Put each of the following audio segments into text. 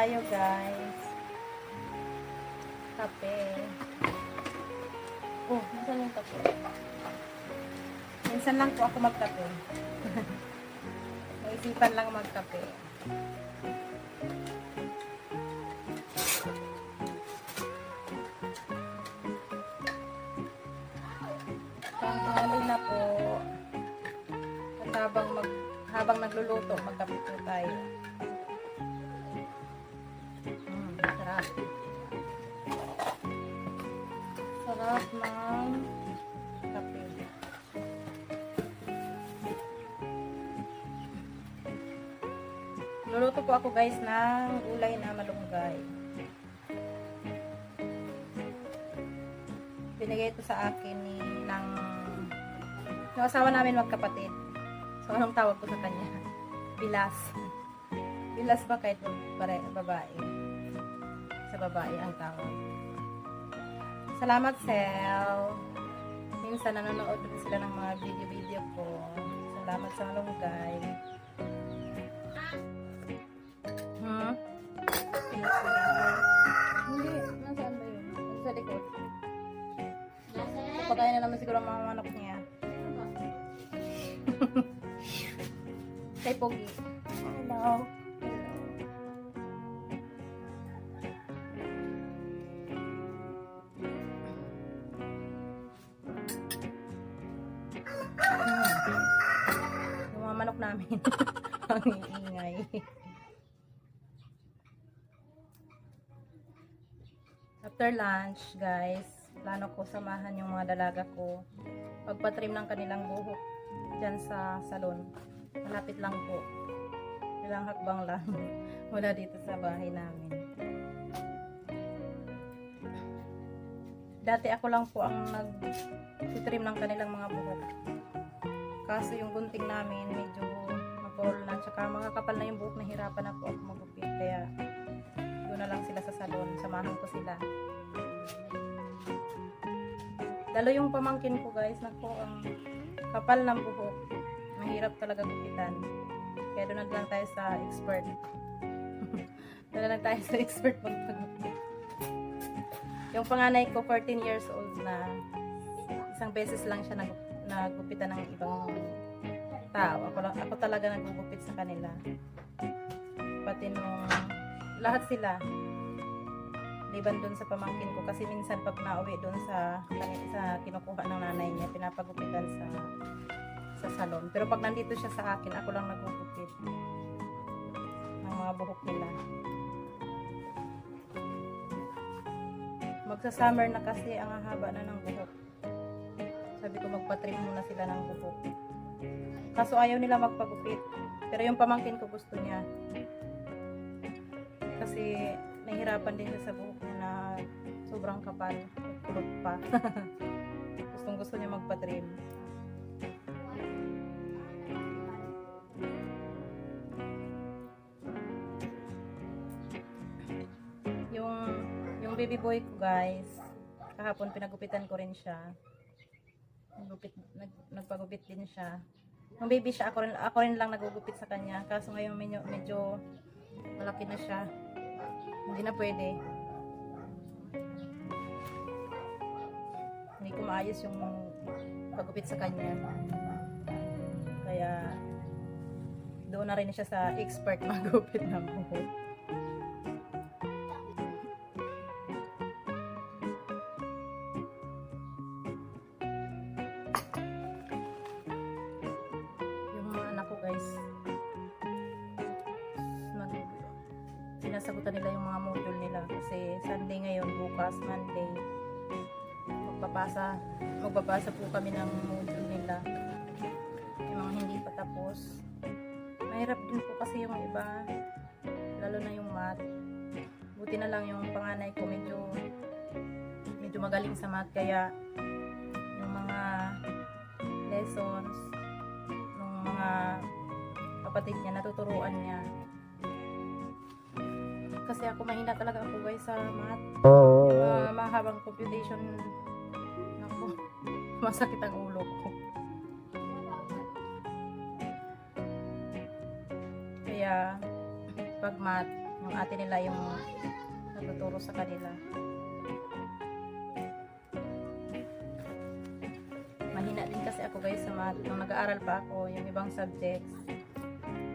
tayo guys. Kape. Oh, minsan yung kape. Minsan lang po ako magkape. Naisipan lang magkape. Tanghali na po. At habang nagluluto, magkape po tayo. Sarap. Sarap ng kape. Luluto po ako guys ng gulay na malunggay. Binigay ito sa akin ng asawa namin magkapatid. So anong tawag ko sa kanya? Bilas. Bilas ba kahit babae? Sa babae ang tawag. Salamat, Sel. Minsan nanonood din sila ng mga video ko. Salamat sa malunggay. Hindi, nasaan ba yun? Sa likod. Pagkain na naman siguro ang mga manok niya. Kay Pogi. Hello. Yung mga manok namin. Ang iingay. After lunch, guys, plano ko samahan yung mga dalaga ko. Pagpatrim ng kanilang buhok dyan sa salon. Malapit lang po. Ilang hakbang lang. Mula dito sa bahay namin. Dati ako lang po ang nag-trim ng kanilang mga buhok. Kaso yung gunting namin medyo mapurol na. Tsaka mga kapal na yung buhok, nahirapan na po ako magupit. Kaya doon na lang sila sa salon. Samahan ko sila. Lalo yung pamangkin ko guys, nako ang kapal ng buhok. Mahirap talaga gupitan. Kaya doon na lang tayo sa expert. Doon na lang tayo sa expert magpagupit. Yung panganay ko 14 years old na, isang beses lang siya nagupitan ng ibang tao. Ako talaga nagugupit sa kanila. Pati nung lahat sila. Liban dun sa pamangkin ko kasi minsan pag nauwi dun sa kinukuha ng nanay niya, pinapagupitan sa salon. Pero pag nandito siya sa akin, ako lang nagugupit ng mga buhok nila. Magsa-summer na kasi, ang haba na ng buhok. Sabi ko magpa-trim muna sila ng buhok. Kaso ayaw nila magpagupit. Pero yung pamangkin ko gusto niya. Kasi nahihirapan din siya sa buhok niya na sobrang kapal. Kulot pa. Gustong gusto niya magpa-trim. Yung baby boy ko guys, kahapon pinagupitan ko rin siya. Nagpagupit din siya. Nung baby siya, ako rin lang nagugupit sa kanya. Kaso ngayon medyo malaki na siya. Hindi na pwede. Hindi ko maayos yung pagupit sa kanya. Kaya doon na rin siya sa expert magupit ng buhok. Sinasagutan nila yung mga module nila kasi Sunday ngayon, bukas Monday magbabasa po kami ng module nila, yung mga hindi pa tapos. Mahirap din po kasi yung iba, lalo na yung math. Buti na lang yung panganay ko medyo magaling sa math, kaya yung mga lessons ng mga kapatid niya, natuturuan niya. Kasi ako mahina talaga ako guys sa math. Yung mahabang computation, naku, masakit ang ulo ko. Kaya pag math, Yung ate nila yung nagtuturo sa kanila. Mahina din kasi ako guys sa math. Nung nag-aaral pa ako, yung ibang subjects,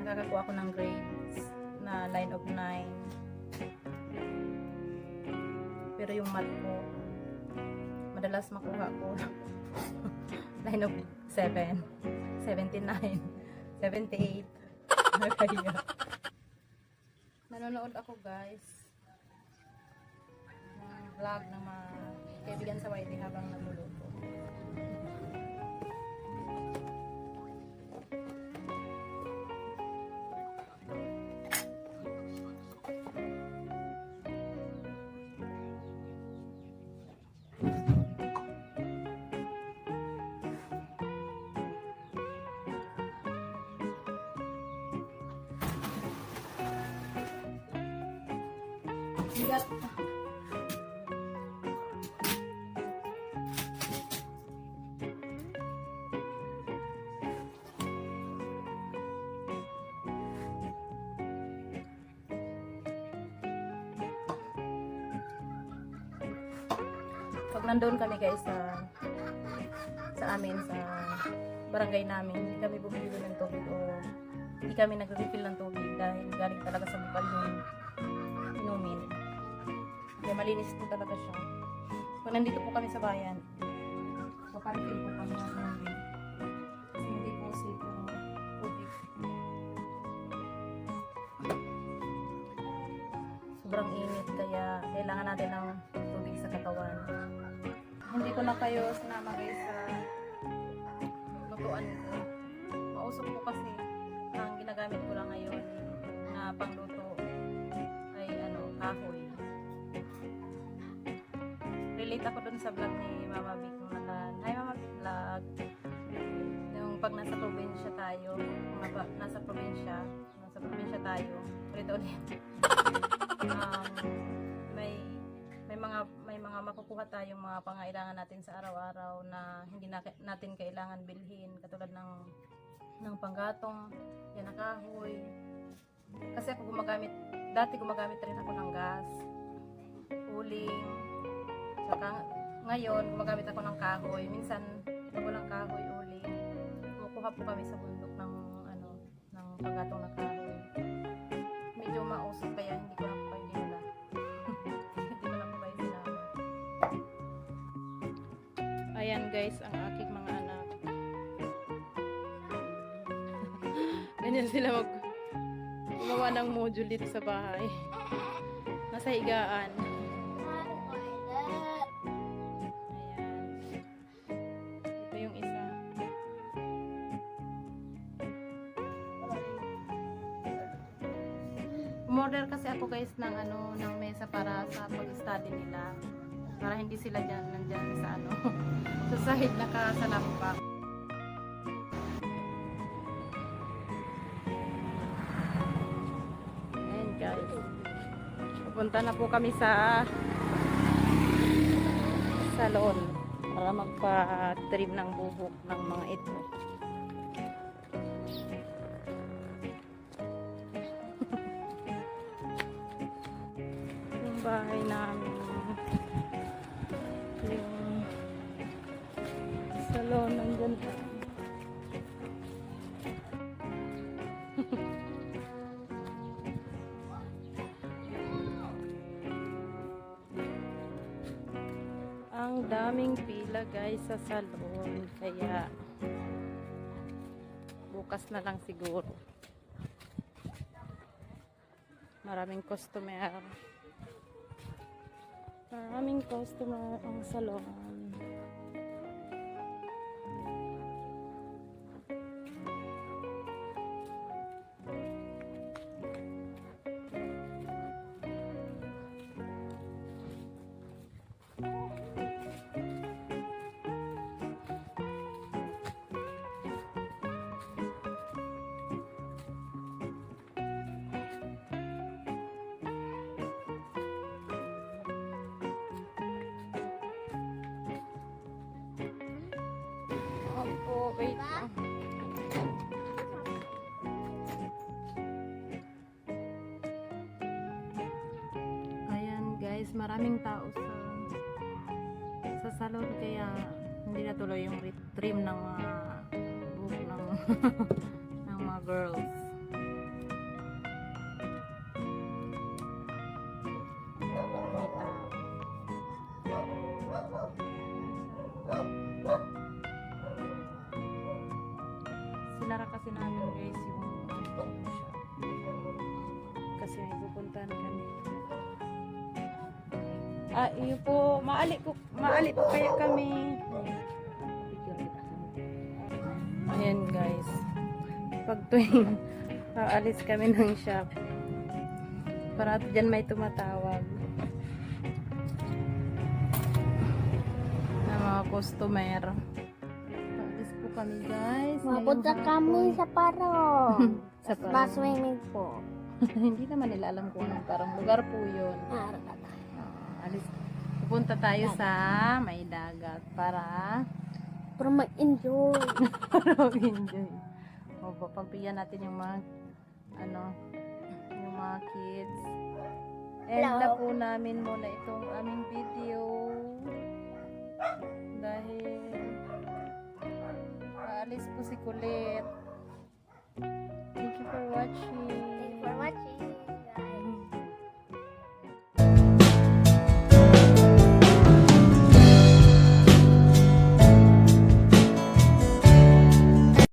nakakakuha ako ng grades na line of 9. Pero yung math ko, madalas makuha ko line of 7, 79, 78. Kaya nanonood ako guys ng vlog ng mga kaibigan sa YT habang nagluluto. Bigat. Pag nandoon kami guys sa amin, sa barangay namin, hindi kami bumibili ng tubig o hindi kami nag-refill ng tubig dahil galing talaga sa bukal yung inumin. Kaya malinis po talaga siya. Pag nandito po kami sa bayan, paparefil po kami ng tubig. Kasi hindi po safe yung tubig. Sobrang init kaya kailangan natin ng tubig sa katawan. Hindi ko na kayo sinama guys sa lutuan ko. Mausok po kasi ang ginagamit ko lang ngayon na pangluto ay kahoy. Relate ako dun sa vlog ni Mama Vic nung hi Mama Vic vlog. Yung pag nasa probinsya tayo, nasa probinsya tayo, ulit-ulit. May mga makukuha tayong mga pangailangan natin sa araw-araw na hindi natin kailangan bilhin, katulad ng panggatong, yan na kahoy. Kasi ako dati gumagamit rin ako ng gas, uling, saka ngayon gumagamit ako ng kahoy. Minsan pag walang kahoy, uling, kukuha po kami sa bundok ng panggatong na kahoy. Medyo mausok kaya hindi ko na po kayo dinala. Hindi ko na po kayo dinala. Ayan guys, ang aking mga anak. Ganyan sila gumawa ng module dito sa bahay. Nasa higaan. Ayan. Ito yung isa. Umorder kasi ako guys ng mesa para sa pag-study nila. Para hindi sila nandyan sa sa sahig nakasalampak. Ayan guys. Pupunta na po kami sa salon para magpa-trim ng buhok ng mga ito. Yung bahay namin, yung salon nandyan pa. Ang daming pila guys sa salon, kaya bukas na lang siguro. Maraming customer ang salon. Opo, wait lang. maraming tao sa salon kaya hindi natuloy yung trim ng mga buhok ng ng mga girls. Sinara kasi namin guys yung shop. Kasi may pupuntahan kami. Iyo po, maali po kaya kami. Ayan guys. Pag tuwing aalis kami ng shop. Para dyan may tumatawag. Na mga customer. Paalis po kami guys. Mapunta kami sa parong. Sa Swimming po. Hindi naman nila alam kung anong parang lugar po yun. Alis. Pupunta tayo sa may dagat para mag-enjoy. para mag-enjoy. O, pagbigyan natin yung mga yung mga kids. And Hello. na po namin muna itong aming video dahil aalis po si Kulit. Thank you for watching.